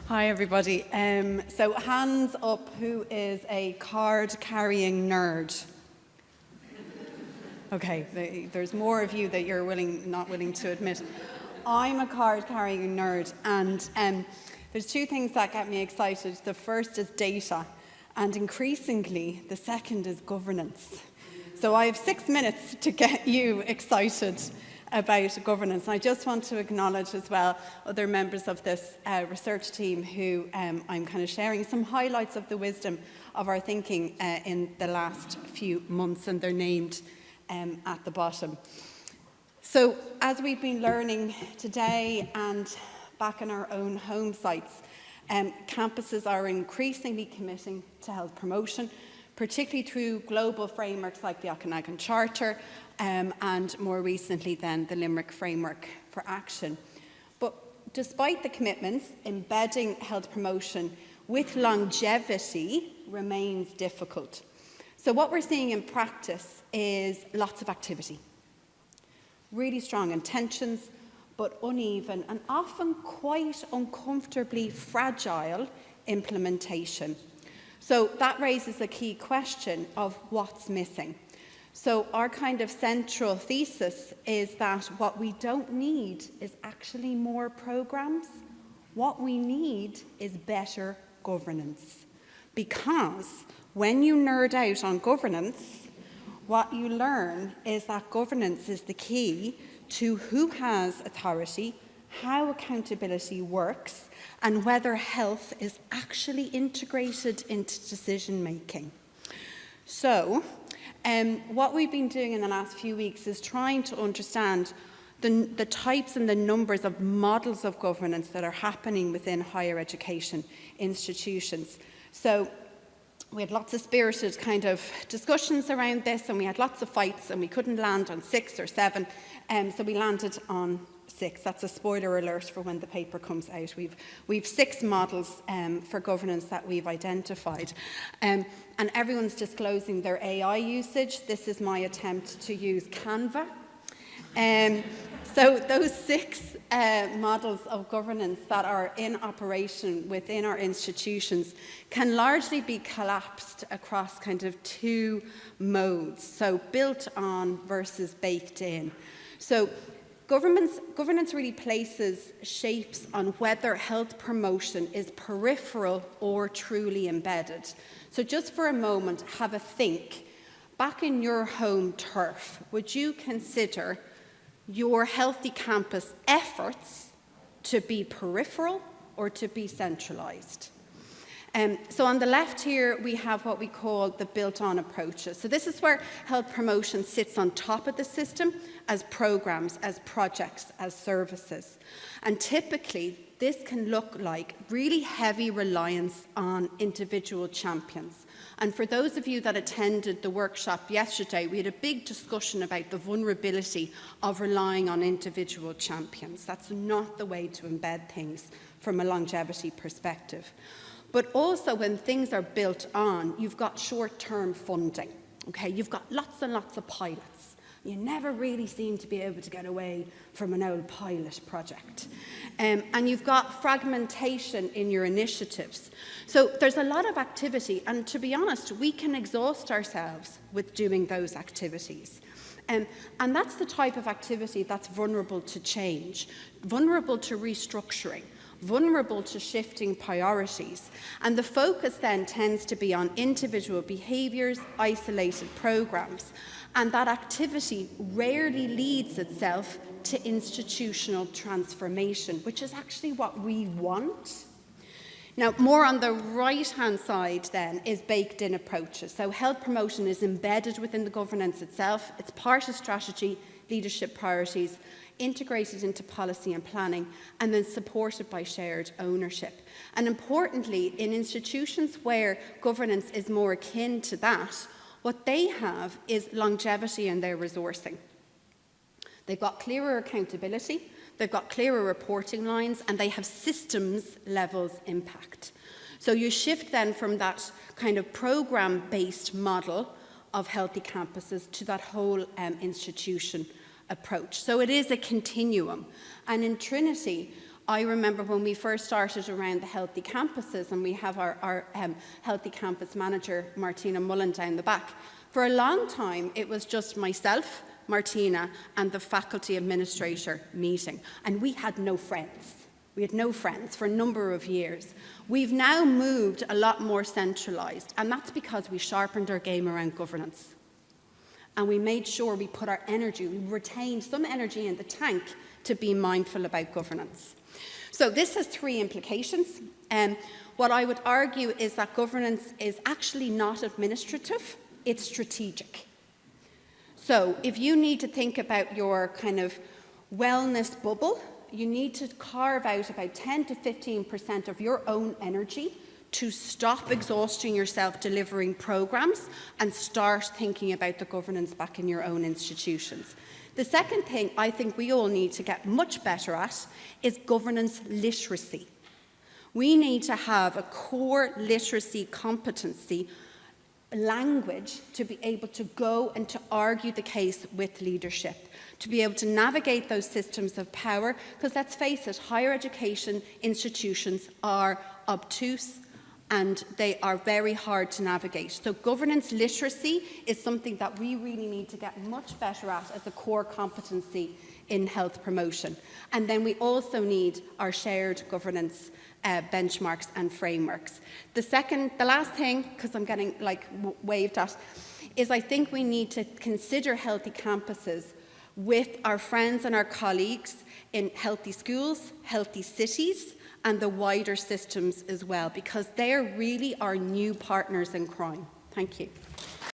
Hi everybody. So hands up, who is a card-carrying nerd? Okay, there's more of you that you're not willing to admit. I'm a card-carrying nerd, and there's two things that get me excited. The first is data, and increasingly, the second is governance. So I have 6 minutes to get you excited about governance. I just want to acknowledge as well other members of this research team who I'm kind of sharing some highlights of the wisdom of our thinking in the last few months, and they're named at the bottom. So as we've been learning today and back in our own home sites, campuses are increasingly committing to health promotion, particularly through global frameworks like the Okanagan Charter, and more recently then the Limerick Framework for Action. But despite the commitments, embedding health promotion with longevity remains difficult. So what we're seeing in practice is lots of activity, really strong intentions, but uneven and often quite uncomfortably fragile implementation. So that raises a key question of what's missing. So our kind of central thesis is that what we don't need is actually more programs. What we need is better governance. Because when you nerd out on governance, what you learn is that governance is the key to who has authority, how accountability works, and whether health is actually integrated into decision making. So, what we've been doing in the last few weeks is trying to understand the types and the numbers of models of governance that are happening within higher education institutions. So we had lots of spirited kind of discussions around this, and we had lots of fights, and we couldn't land on 6 or 7, so we landed on 6. That's a spoiler alert for when the paper comes out. We've 6 models for governance that we've identified. And everyone's disclosing their AI usage. This is my attempt to use Canva. So those 6 models of governance that are in operation within our institutions can largely be collapsed across kind of 2 modes. So built on versus baked in. So governance really places shapes on whether health promotion is peripheral or truly embedded. So just for a moment, have a think. Back in your home turf, would you consider your healthy campus efforts to be peripheral or to be centralised? So on the left here, we have what we call the built-on approaches. So this is where health promotion sits on top of the system as programs, as projects, as services. And typically, this can look like really heavy reliance on individual champions. And for those of you that attended the workshop yesterday, we had a big discussion about the vulnerability of relying on individual champions. That's not the way to embed things from a longevity perspective. But also when things are built on, you've got short-term funding. Okay, you've got lots and lots of pilots. You never really seem to be able to get away from an old pilot project. And you've got fragmentation in your initiatives. So there's a lot of activity, and to be honest, we can exhaust ourselves with doing those activities. And that's the type of activity that's vulnerable to change, vulnerable to restructuring, vulnerable to shifting priorities. And the focus then tends to be on individual behaviours, isolated programmes. And that activity rarely leads itself to institutional transformation, which is actually what we want. Now, more on the right-hand side then is baked-in approaches. So health promotion is embedded within the governance itself. It's part of strategy, leadership priorities, integrated into policy and planning, and then supported by shared ownership. And importantly, in institutions where governance is more akin to that, what they have is longevity in their resourcing. They've got clearer accountability, they've got clearer reporting lines, and they have systems levels impact. So you shift then from that kind of program-based model of healthy campuses to that whole institution approach. So it is a continuum. And in Trinity, I remember when we first started around the healthy campuses, and we have our healthy campus manager, Martina Mullen, down the back. For a long time, it was just myself, Martina, and the faculty administrator meeting, and we had no friends. We had no friends for a number of years. We've now moved a lot more centralised, and that's because we sharpened our game around governance. And we made sure we put our energy, we retained some energy in the tank to be mindful about governance. So this has three implications. What I would argue is that governance is actually not administrative, it's strategic. So if you need to think about your kind of wellness bubble, you need to carve out about 10 to 15% of your own energy to stop exhausting yourself delivering programs and start thinking about the governance back in your own institutions. The second thing I think we all need to get much better at is governance literacy. We need to have a core literacy competency language to be able to go and to argue the case with leadership, to be able to navigate those systems of power, because let's face it, higher education institutions are obtuse and they are very hard to navigate. So governance literacy is something that we really need to get much better at as a core competency in health promotion. And then we also need our shared governance benchmarks and frameworks. The last thing, because I'm getting waved at, is I think we need to consider healthy campuses with our friends and our colleagues in healthy schools, healthy cities, and the wider systems as well, because they're really our new partners in crime. Thank you.